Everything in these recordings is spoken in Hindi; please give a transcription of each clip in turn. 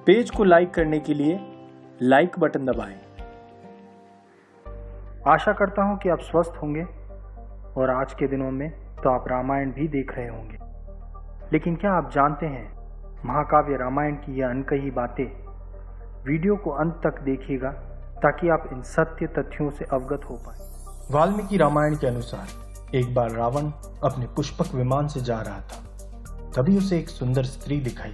पेज को लाइक करने के लिए लाइक बटन दबाएं। आशा करता हूं कि आप स्वस्थ होंगे और आज के दिनों में तो आप रामायण भी देख रहे होंगे। लेकिन क्या आप जानते हैं, महाकाव्य रामायण की यह अनकही बातें, वीडियो को अंत तक देखिएगा ताकि आप इन सत्य तथ्यों से अवगत हो पाए। वाल्मीकि रामायण के अनुसार एक बार रावण अपने पुष्पक विमान से जा रहा था। तभी उसे एक सुंदर स्त्री दिखाई।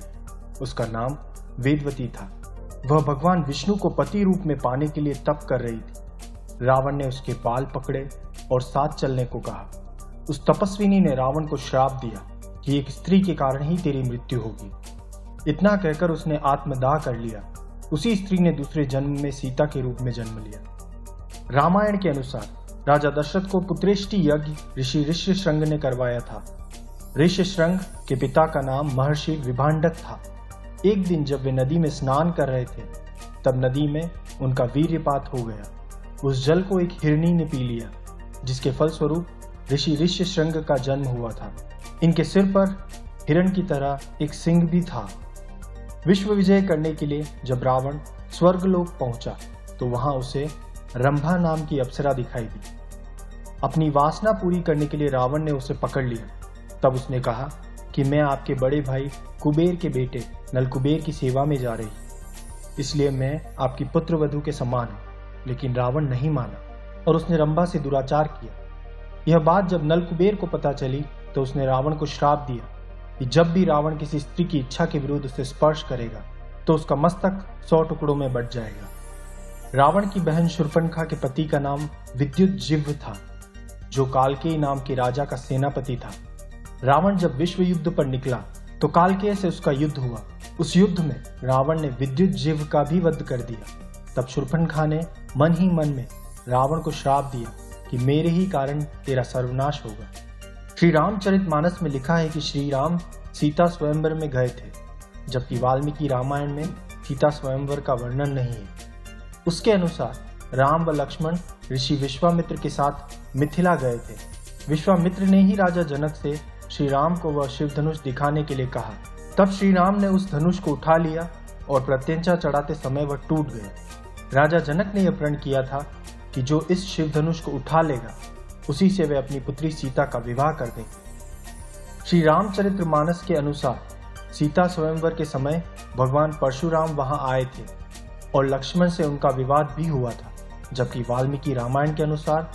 उसका नाम वेदवती था। वह भगवान विष्णु को पति रूप में पाने के लिए तप कर रही थी। रावण ने उसके बाल पकड़े और साथ चलने को कहा। उस तपस्विनी ने रावण को श्राप दिया कि एक स्त्री के कारण ही तेरी मृत्यु होगी। इतना कहकर उसने आत्मदाह कर लिया। उसी स्त्री ने दूसरे जन्म में सीता के रूप में जन्म लिया। रामायण के अनुसार राजा दशरथ को पुत्रेष्टि यज्ञ ऋषि ऋष्यशृंग ने करवाया था। ऋष्यशृंग के पिता का नाम महर्षि विभांडक था। एक दिन जब वे नदी में स्नान कर रहे थे, तब नदी में उनका वीर्यपात हो गया। उस जल को एक हिरणी ने पी लिया, जिसके फलस्वरूप ऋषि ऋष्यशृंग का जन्म हुआ था। इनके सिर पर हिरण की तरह एक सिंह भी था। विश्व विजय करने के लिए जब रावण स्वर्गलोक पहुंचा, तो वहां उसे रंभा नाम की अप्सरा दिखाई दी। अपनी वासना पूरी करने के लिए रावण ने उसे पकड़ लिया। तब उसने कहा कि मैं आपके बड़े भाई कुबेर के बेटे नलकुबेर की सेवा में जा रही, इसलिए मैं आपकी पुत्रवधू के समान हूं। लेकिन रावण नहीं माना और उसने रंभा से दुराचार किया। यह बात जब नलकुबेर को पता चली, तो उसने रावण को श्राप दिया कि जब भी रावण किसी स्त्री की इच्छा के विरुद्ध उसे स्पर्श करेगा, तो उसका मस्तक 100 टुकड़ों में बट जाएगा। रावण की बहन शूर्पणखा के पति का नाम विद्युतजिह्व था, जो कालकेय नाम के राजा का सेनापति था। रावण जब विश्व युद्ध पर निकला, तो कालकेय से उसका युद्ध हुआ। उस युद्ध में रावण ने विद्युतजिह्व का भी वध कर दिया। तब शूर्पणखा ने मन ही मन में रावण को श्राप दिया कि मेरे ही कारण तेरा सर्वनाश होगा। श्री रामचरितमानस में लिखा है कि श्री राम सीता स्वयंवर में गए थे, जबकि वाल्मीकि रामायण में सीता स्वयंवर का वर्णन नहीं है। उसके अनुसार राम व लक्ष्मण ऋषि विश्वामित्र के साथ मिथिला गए थे। विश्वामित्र ने ही राजा जनक से श्री राम को वह शिव धनुष दिखाने के लिए कहा। तब श्री राम ने उस धनुष को उठा लिया और प्रत्यंचा चढ़ाते समय वह टूट गया। राजा जनक ने यह प्रण किया था कि जो इस शिव धनुष को उठा लेगा, उसी से वे अपनी पुत्री सीता का विवाह कर देंगे। श्री रामचरितमानस के अनुसार सीता स्वयंवर के समय भगवान परशुराम वहां आए थे और लक्ष्मण से उनका विवाद भी हुआ था। जबकि वाल्मीकि रामायण के अनुसार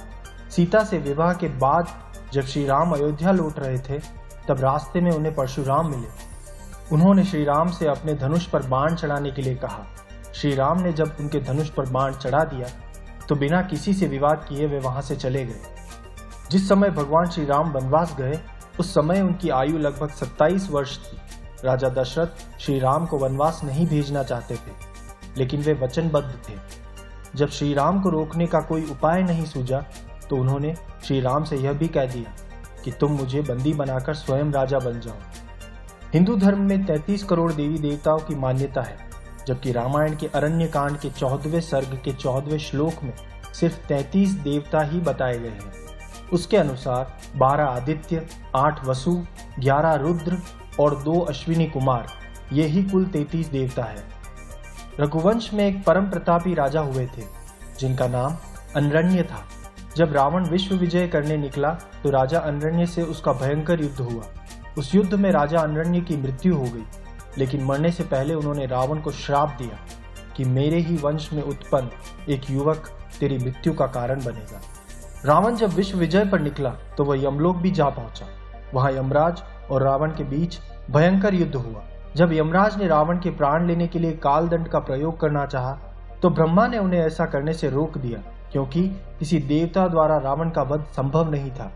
सीता से विवाह के बाद जब श्री राम अयोध्या लौट रहे थे, तब रास्ते में उन्हें परशुराम मिले। उन्होंने श्री राम से अपने धनुष पर बाण चढ़ाने के लिए कहा। श्री राम ने जब उनके धनुष पर बाण चढ़ा दिया, तो बिना किसी से विवाद किए वे वहां से चले गए। जिस समय भगवान श्री राम वनवास गए, उस समय उनकी आयु लगभग 27 वर्ष थी। राजा दशरथ श्री राम को वनवास नहीं भेजना चाहते थे, लेकिन वे वचनबद्ध थे। जब श्री राम को रोकने का कोई उपाय नहीं सूझा, तो उन्होंने श्री राम से यह भी कह दिया कि तुम मुझे बंदी बनाकर स्वयं राजा बन जाओ। हिंदू धर्म में 33 करोड़ देवी देवताओं की मान्यता है, जबकि रामायण के अरण्य कांड के 14वें सर्ग के 14वें श्लोक में सिर्फ 33 देवता ही बताए गए हैं। उसके अनुसार 12 आदित्य, 8 वसु, 11 रुद्र और 2 अश्विनी कुमार, ये ही कुल 33 देवता है। रघुवंश में एक परम प्रतापी राजा हुए थे, जिनका नाम अनरण्य था। जब रावण विश्व विजय करने निकला, तो राजा अनरण्य से उसका भयंकर युद्ध हुआ। उस युद्ध में राजा अनरण्य की मृत्यु हो गई, लेकिन मरने से पहले उन्होंने रावण को श्राप दिया कि मेरे ही वंश में उत्पन्न एक युवक तेरी मृत्यु का कारण बनेगा। रावण जब विश्व विजय पर निकला, तो वह यमलोक भी जा पहुंचा। वहां यमराज और रावण के बीच भयंकर युद्ध हुआ। जब यमराज ने रावण के प्राण लेने के लिए कालदंड का प्रयोग करना चाहा, तो ब्रह्मा ने उन्हें ऐसा करने से रोक दिया, क्योंकि किसी देवता द्वारा रावण का वध संभव नहीं था।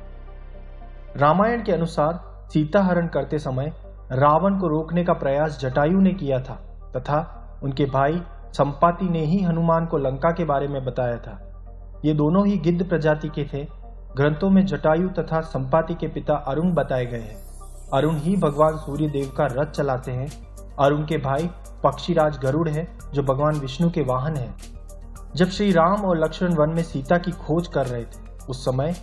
रामायण के अनुसार सीता हरण करते समय रावण को रोकने का प्रयास जटायु ने किया था, तथा उनके भाई संपाति ने ही हनुमान को लंका के बारे में बताया था। ये दोनों ही गिद्ध प्रजाति के थे। ग्रंथों में जटायु तथा संपाति के पिता अरुण बताए गए हैं। अरुण ही भगवान सूर्य देव का रथ चलाते हैं और उनके भाई पक्षीराज गरुड़ है, जो भगवान विष्णु के वाहन हैं। जब श्री राम और लक्ष्मण वन में सीता की खोज कर रहे थे, उस समय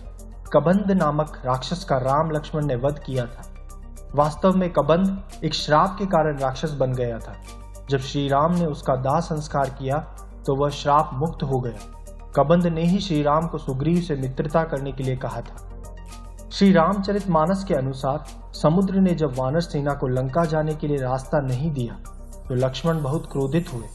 कबंध नामक राक्षस का राम लक्ष्मण ने वध किया था। वास्तव में कबंध एक श्राप के कारण राक्षस बन गया था। जब श्री राम ने उसका दाह संस्कार किया तो वह श्राप मुक्त हो गया। कबंध ने ही श्री राम को सुग्रीव से मित्रता करने के लिए कहा था। श्री रामचरितमानस के अनुसार समुद्र ने जब वानर सेना को लंका जाने के लिए रास्ता नहीं दिया तो लक्ष्मण बहुत क्रोधित हुए,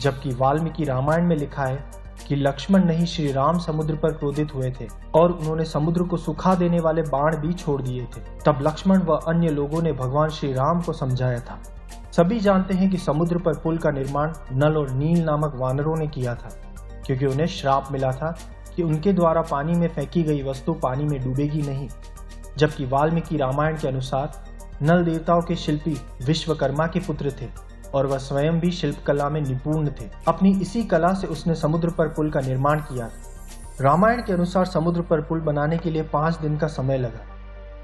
जबकि वाल्मीकि रामायण में लिखा है कि लक्ष्मण नहीं श्री राम समुद्र पर क्रोधित हुए थे और उन्होंने समुद्र को सुखा देने वाले बाण भी छोड़ दिए थे। तब लक्ष्मण व अन्य लोगों ने भगवान श्री राम को समझाया था। सभी जानते हैं कि समुद्र पर पुल का निर्माण नल और नील नामक वानरों ने किया था, क्योंकि उन्हें श्राप मिला था कि उनके द्वारा पानी में फेंकी गई वस्तु पानी में डूबेगी नहीं। जबकि वाल्मीकि रामायण के अनुसार नल देवताओं के शिल्पी विश्वकर्मा के पुत्र थे और वह स्वयं भी शिल्प कला में निपुण थे। अपनी इसी कला से उसने समुद्र पर पुल का निर्माण किया। रामायण के अनुसार समुद्र पर पुल बनाने के लिए 5 दिन का समय लगा।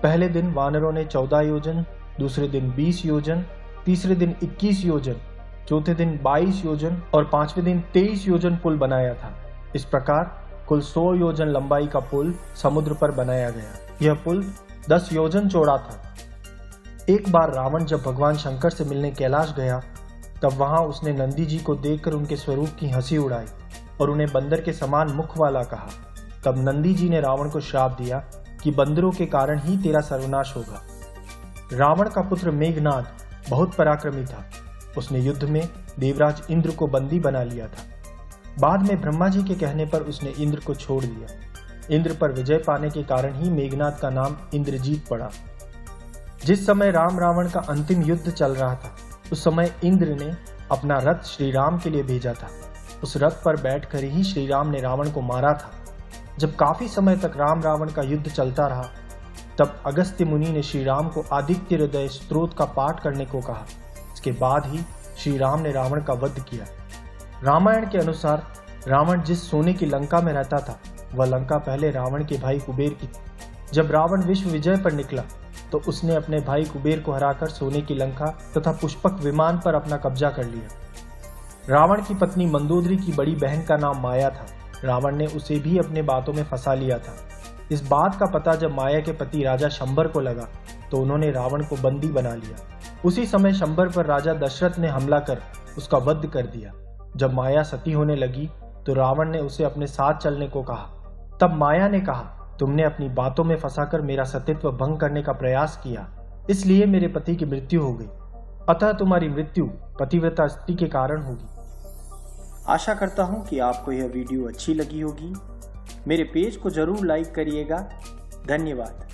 पहले दिन वानरों ने 14 योजन, दूसरे दिन 20 योजन, तीसरे दिन 21 योजन, चौथे दिन 22 योजन और 5वें दिन 23 योजन पुल बनाया था। इस प्रकार कुल 100 योजन लंबाई का पुल समुद्र पर बनाया गया। यह पुल 10 योजन चौड़ा था। एक बार रावण जब भगवान शंकर से मिलने कैलाश गया तब वहां उसने नंदी जी को देखकर उनके स्वरूप की हंसी उड़ाई और उन्हें बंदर के समान मुख वाला कहा। तब नंदी जी ने रावण को श्राप दिया कि बंदरों के कारण ही तेरा सर्वनाश होगा। रावण का पुत्र मेघनाद बहुत पराक्रमी था। उसने युद्ध में देवराज इंद्र को बंदी बना लिया था। बाद में ब्रह्मा जी के कहने पर उसने इंद्र को छोड़ दिया। इंद्र पर विजय पाने के कारण ही मेघनाद का नाम इंद्रजीत पड़ा। जिस समय राम रावण का अंतिम युद्ध चल रहा था उस समय इंद्र ने अपना रथ श्री राम के लिए भेजा था। उस रथ पर बैठकर ही श्री राम ने रावण को मारा था। जब काफी समय तक राम रावण का युद्ध चलता रहा तब अगस्त्य मुनि ने श्री राम को आदित्य हृदय स्तोत्र का पाठ करने को कहा। इसके बाद ही श्री राम ने रावण का वध किया। रामायण के अनुसार रावण जिस सोने की लंका में रहता था वह लंका पहले रावण के भाई कुबेर की थी। जब रावण विश्व विजय पर निकला तो उसने अपने भाई कुबेर को हराकर सोने की लंका तथा पुष्पक विमान पर अपना कब्जा कर लिया। रावण की पत्नी मंदोदरी की बड़ी बहन का नाम माया था। रावण ने उसे भी अपने बातों में फंसा लिया था। इस बात का पता जब माया के पति राजा शंबर को लगा तो उन्होंने रावण को बंदी बना लिया। उसी समय शंबर पर राजा दशरथ ने हमला कर उसका वध कर दिया। जब माया सती होने लगी तो रावण ने उसे अपने साथ चलने को कहा। तब माया ने कहा, तुमने अपनी बातों में फंसाकर मेरा सतीत्व भंग करने का प्रयास किया, इसलिए मेरे पति की मृत्यु हो गई। अतः तुम्हारी मृत्यु पतिव्रता स्त्री के कारण होगी। आशा करता हूँ कि आपको यह वीडियो अच्छी लगी होगी। मेरे पेज को जरूर लाइक करिएगा। धन्यवाद।